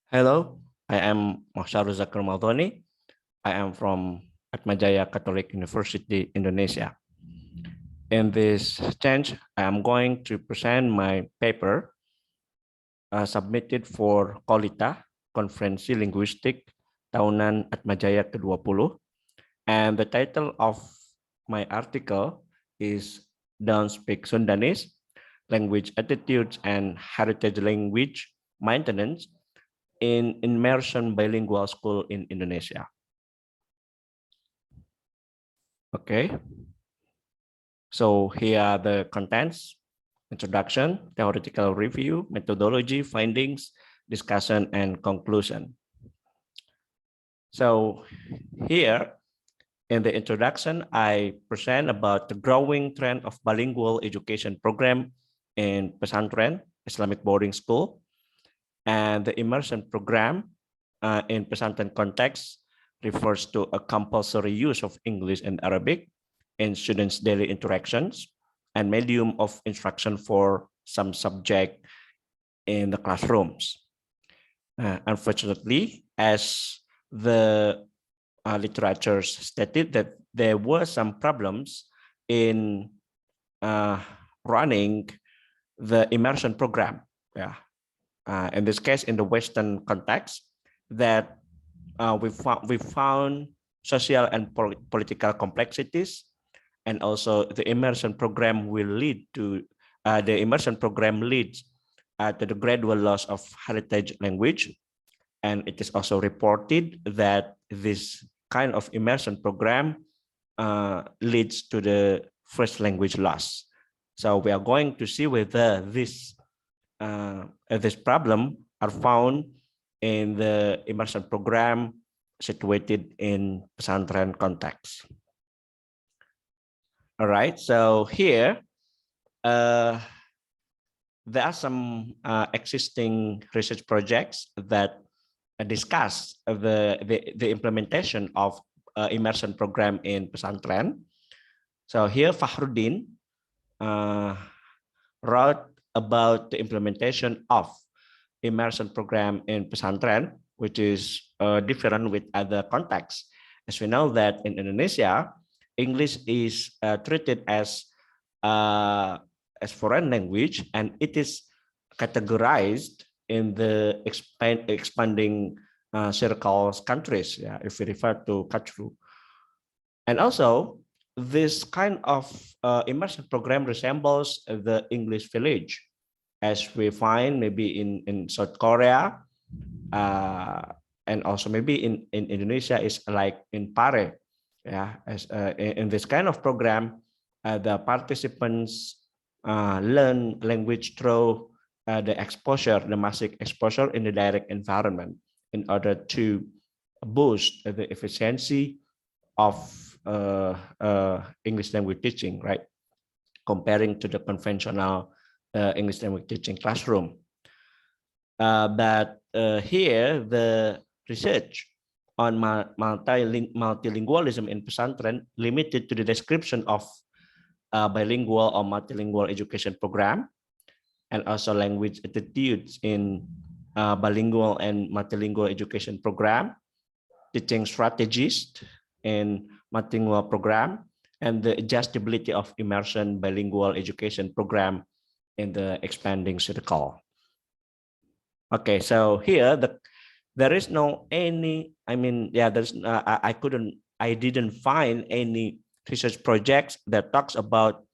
Hello, I am Moh Syahrul Zaky Romadhoni. I am from Atma Jaya Catholic University, Indonesia. In this change, I am going to present my paper submitted for Kolita, Konferensi Linguistik Tahunan Atma Jaya ke-20. And the title of my article is Don't Speak Sundanese, Language Attitudes and Heritage Language Maintenance in Immersion Bilingual School in Indonesia. Okay, so here are the contents: introduction, theoretical review, methodology, findings, discussion, and conclusion. So here in the introduction, I present about the growing trend of bilingual education program in pesantren, Islamic boarding school, and the immersion program in pesantren context refers to a compulsory use of English and Arabic in students' daily interactions and medium of instruction for some subject in the classrooms. Unfortunately, as the literature stated, that there were some problems in running the immersion program. Yeah. In this case, in the Western context, that we found social and political complexities, and also the immersion program will lead to to the gradual loss of heritage language, and it is also reported that this kind of immersion program leads to the first language loss. So we are going to see whether this problem are found in the immersion program situated in pesantren context. All right, so here there are some existing research projects that discuss the implementation of immersion program in pesantren. So here Fahrudin wrote about the implementation of immersion program in pesantren, which is different with other contexts. As we know that in Indonesia, English is treated as foreign language, and it is categorized in the expanding circles countries. Yeah, if we refer to Kachru, and also this kind of immersion program resembles the English village, as we find maybe in South Korea, and also maybe in Indonesia is like in Pare. Yeah, as in this kind of program, the participants learn language through the exposure, the massive exposure in the direct environment, in order to boost the efficiency of English language teaching, right? Comparing to the conventional English language teaching classroom. But here the research on multilingualism in pesantren limited to the description of bilingual or multilingual education program, and also language attitudes in bilingual and multilingual education program, teaching strategies in multilingual program, and the adjustability of immersion bilingual education program in the expanding circle. Okay, so here there is no any, I mean, yeah, there's I didn't find any research projects that talks about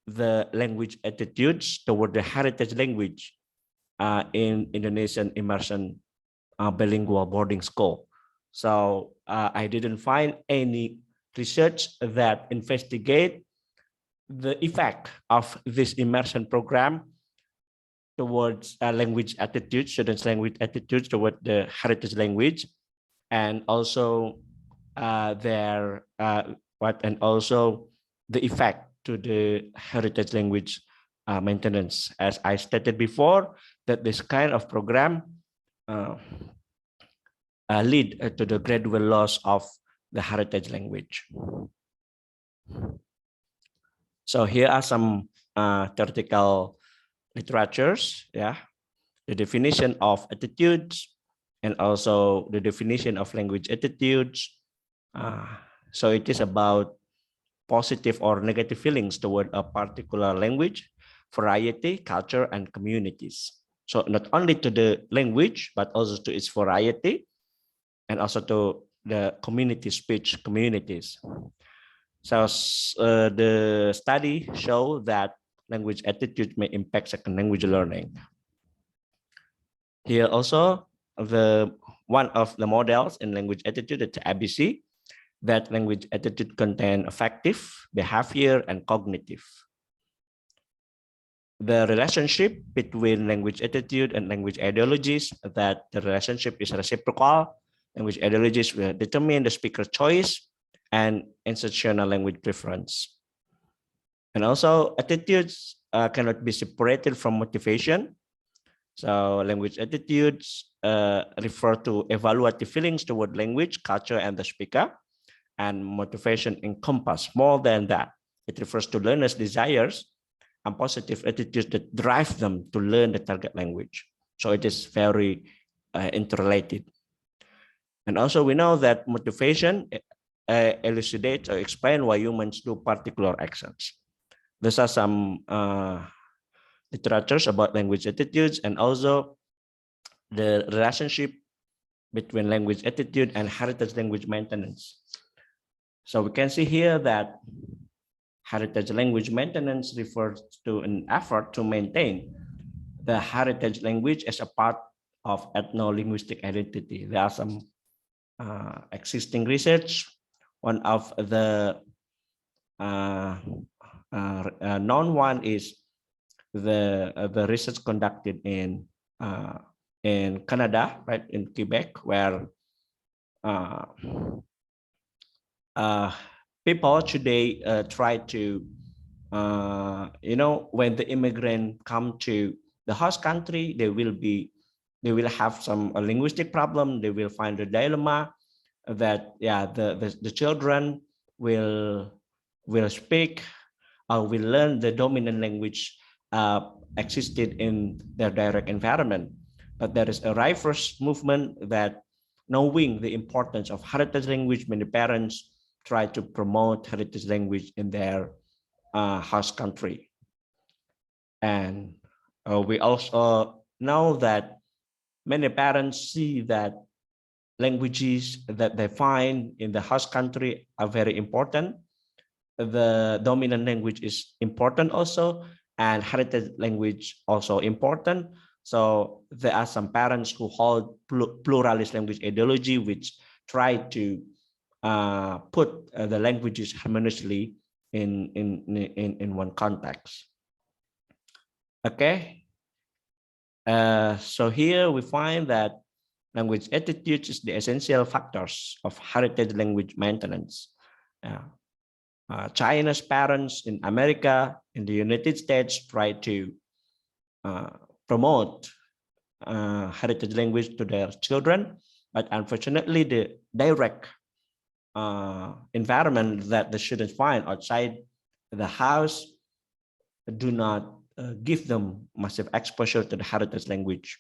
the language attitudes toward the heritage language in Indonesian immersion bilingual boarding school. So I didn't find any research that investigate the effect of this immersion program towards language attitudes, students' language attitudes toward the heritage language, and also and also the effect to the heritage language maintenance. As I stated before, that this kind of program lead to the gradual loss of the heritage language. So here are some theoretical literatures. Yeah, the definition of attitudes, and also the definition of language attitudes. So it is about positive or negative feelings toward a particular language, variety, culture, and communities. So not only to the language, but also to its variety, and also to the community speech communities. So the study show that language attitude may impact second language learning. Here also, one of the models in language attitude is ABC, that language attitude contain affective, behavior, and cognitive. The relationship between language attitude and language ideologies, that the relationship is reciprocal. Language ideologies will determine the speaker choice and institutional language preference. And also attitudes cannot be separated from motivation. So language attitudes refer to evaluative feelings toward language, culture, and the speaker. And motivation encompass more than that. It refers to learners' desires and positive attitudes that drive them to learn the target language. So it is very interrelated. And also we know that motivation elucidates or explains why humans do particular actions. These are some literatures about language attitudes, and also the relationship between language attitude and heritage language maintenance. So we can see here that heritage language maintenance refers to an effort to maintain the heritage language as a part of ethno-linguistic identity. There are some existing research. One of the known one is the research conducted in Canada, right, in Quebec, where people today try to, when the immigrant come to the host country, they will have some linguistic problem. They will find a dilemma that the children will speak or will learn the dominant language existed in their direct environment. But there is a reverse movement that, knowing the importance of heritage language, many parents try to promote heritage language in their host country. And we also know that many parents see that languages that they find in the host country are very important. The dominant language is important also, and heritage language also important. So there are some parents who hold pluralist language ideology, which try to put the languages harmoniously in one context. Okay. So here we find that language attitudes is the essential factors of heritage language maintenance. China's parents in America, in the United States, try to promote heritage language to their children, but unfortunately the direct environment that the students find outside the house do not give them massive exposure to the heritage language.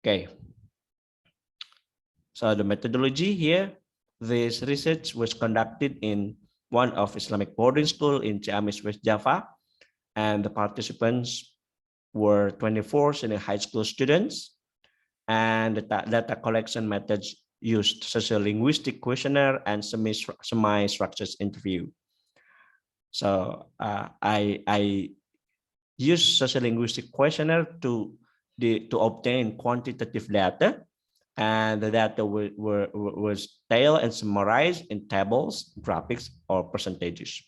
Okay. So the methodology here, this research was conducted in one of Islamic boarding school in Ciamis, West Java, and the participants were 24 senior high school students, and the data collection methods used sociolinguistic questionnaire and semi-structured interview. So I used sociolinguistic questionnaire to obtain quantitative data, and the data was detailed and summarized in tables, graphics, or percentages.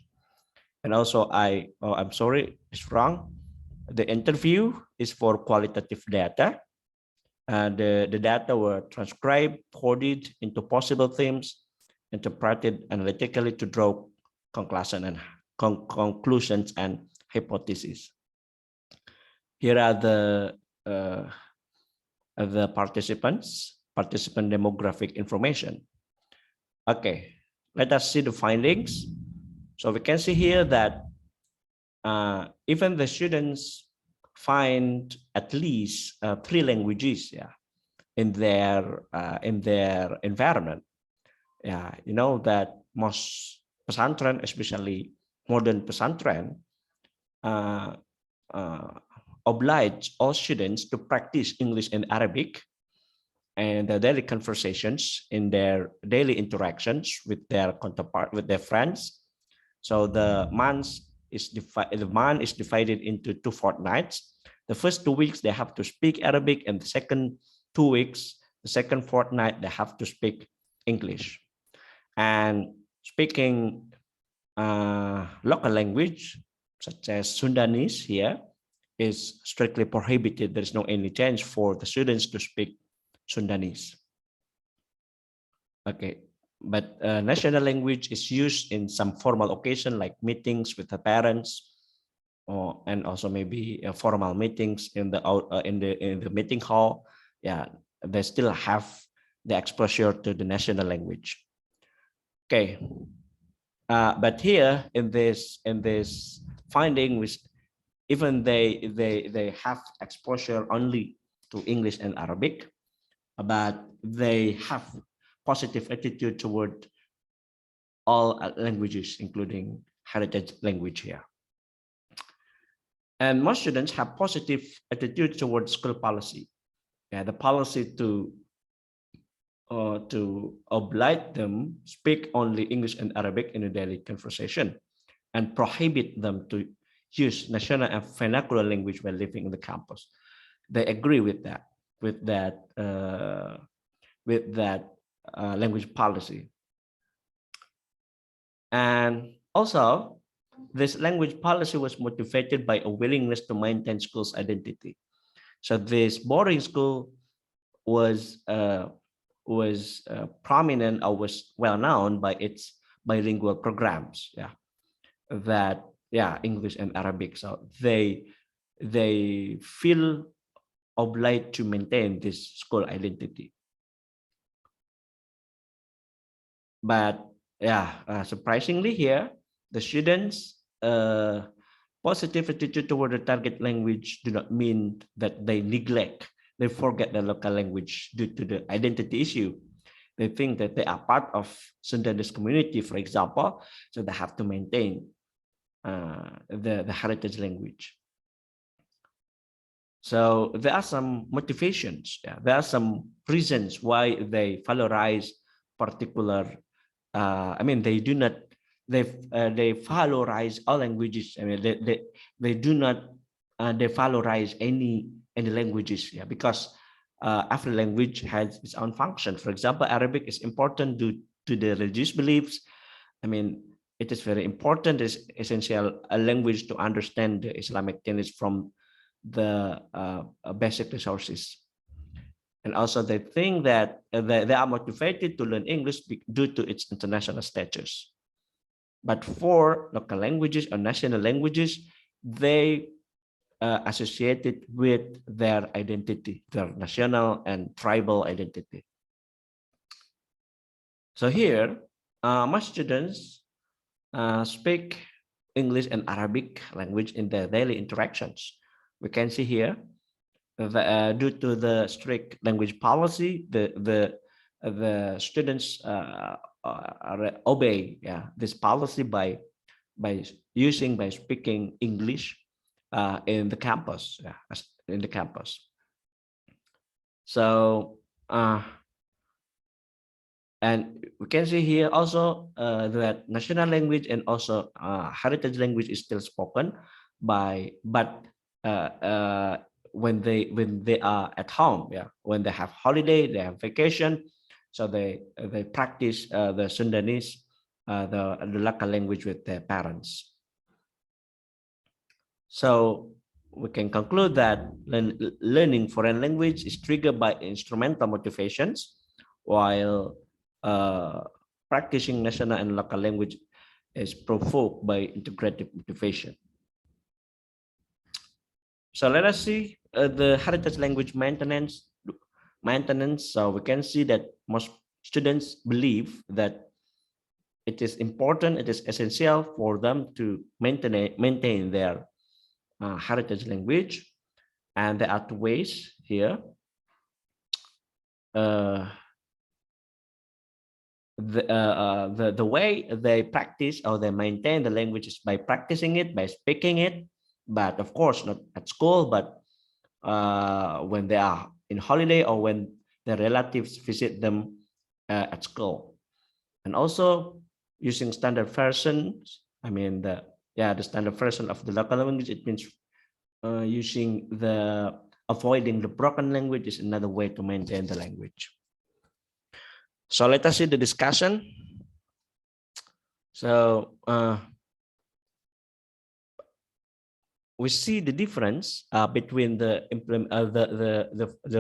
And also I'm sorry, it's wrong. The interview is for qualitative data. The data were transcribed, coded into possible themes, interpreted analytically to draw conclusions and hypotheses. Here are the participant demographic information. Okay, let us see the findings. So we can see here that even the students find at least 3 languages in their environment. Yeah, you know that most pesantren, especially modern pesantren, oblige all students to practice English and Arabic and their daily conversations in their daily interactions with their counterpart, with their friends. So the month is divided into 2 fortnights. The first 2 weeks they have to speak Arabic, and the second 2 weeks, the second fortnight, they have to speak English. And speaking local language such as Sundanese here is strictly prohibited. There is no any chance for the students to speak Sundanese. Okay, but national language is used in some formal occasion like meetings with the parents, and also maybe formal meetings in the meeting hall. Yeah, they still have the exposure to the national language. Okay, but here in this finding, which even they have exposure only to English and Arabic, but they have positive attitude toward all languages, including heritage language here. And most students have positive attitude towards school policy. Yeah, the policy to oblige them speak only English and Arabic in a daily conversation, and prohibit them to use national and vernacular language while living in the campus. They agree with that, language policy. And also, this language policy was motivated by a willingness to maintain school's identity. So this boarding school was prominent, or was well known by its bilingual programs. Yeah, that English and Arabic. So they feel obliged to maintain this school identity. But surprisingly here, the students' positive attitude toward the target language do not mean that they forget the local language due to the identity issue. They think that they are part of Sundanese community, for example, so they have to maintain the heritage language. So there are some motivations. Yeah, there are some reasons why they valorize particular. They do not. They valorize all languages. I mean, they do not. They valorize any languages. Yeah, because every language has its own function. For example, Arabic is important due to the religious beliefs. I mean, it is very important. It's essential a language to understand the Islamic tenets from the basic resources. And also they think that they are motivated to learn English due to its international status. But for local languages or national languages, they associated with their identity, their national and tribal identity. So here, most students speak English and Arabic language in their daily interactions. We can see here, due to the strict language policy, the students obey this policy by speaking English in the campus. So and we can see here also that national language and also heritage language is still spoken by, but when they are at home, when they have holiday, they have vacation, so they practice the Sundanese, the local language with their parents. So we can conclude that learning foreign language is triggered by instrumental motivations, while practicing national and local language is provoked by integrative motivation. So let us see the heritage language maintenance. So we can see that most students believe that it is important, it is essential for them to maintain their heritage language. And there are two ways here. uh, the way they practice or they maintain the language is by practicing it, by speaking it, but of course not at school, but when they are in holiday or when their relatives visit them at school. And also using standard versions, I mean the standard version of the local language, it means using the avoiding the broken language is another way to maintain the language. So let us see the discussion. So we see the difference between the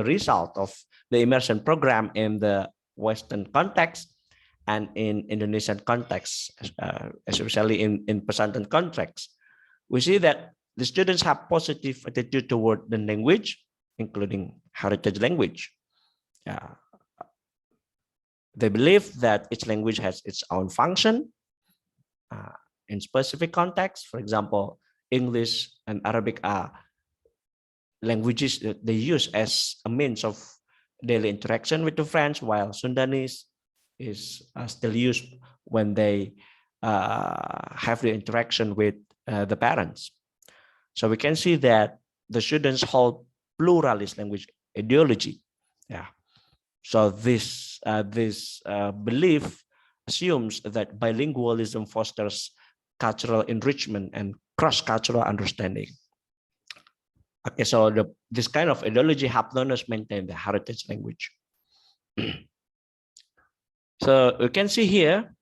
result of the immersion program in the Western context and in Indonesian context, especially in pesantren context. We see that the students have positive attitude toward the language, including heritage language. They believe that each language has its own function in specific context. For example, English and Arabic are languages that they use as a means of daily interaction with the friends, while Sundanese is still used when they have the interaction with the parents. So we can see that the students hold pluralist language ideology. Yeah. So this belief assumes that bilingualism fosters cultural enrichment and cross-cultural understanding. Okay, so this kind of ideology help learners maintain the heritage language. So you can see here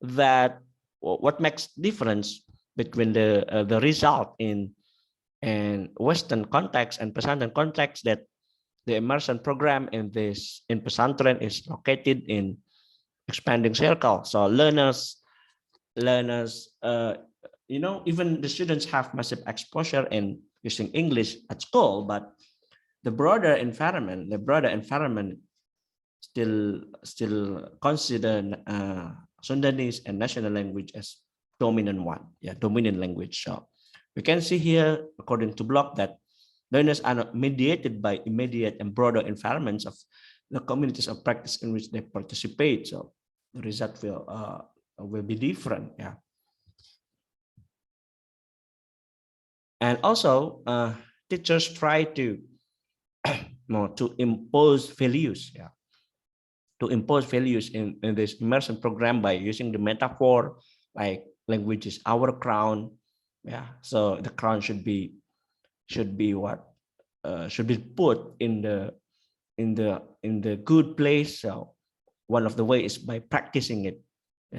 that what makes difference between the result in Western context and pesantren context, that the immersion program in pesantren is located in expanding circle. So learners, even the students have massive exposure in using English at school, but the broader environment still consider Sundanese and national language as dominant language. So we can see here, according to Block, that learners are not mediated by immediate and broader environments of the communities of practice in which they participate. So the result will be different. Yeah. And also, teachers try to impose values. Yeah. To impose values in this immersion program by using the metaphor, like language is our crown. Yeah. So the crown should be put in the good place. So one of the ways is by practicing it,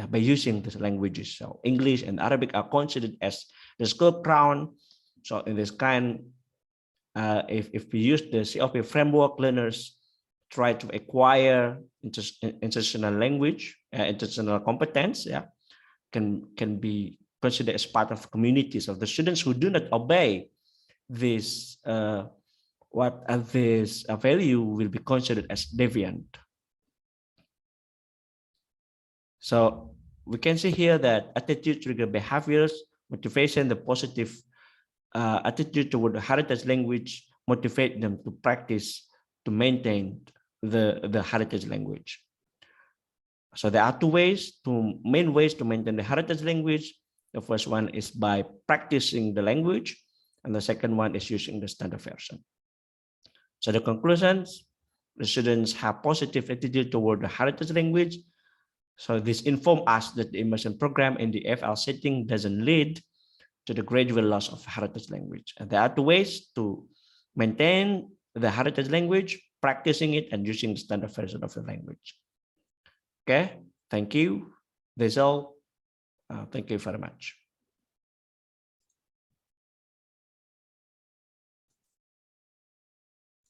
by using the languages. So English and Arabic are considered as the school crown. So in this kind, if we use the COP framework, learners try to acquire international language, international competence. Yeah, can be considered as part of communities of the students who do not obey this. This value will be considered as deviant. So we can see here that attitude trigger behaviors, motivation, the positive attitude toward the heritage language motivate them to practice, to maintain the heritage language. So there are two main ways to maintain the heritage language. The first one is by practicing the language, and the second one is using the standard version. So the conclusions, the students have positive attitude toward the heritage language. So this informs us that the immersion program in the FL setting doesn't lead to the gradual loss of heritage language. And there are two ways to maintain the heritage language: practicing it and using the standard version of the language. Okay, thank you. That's all. Thank you very much.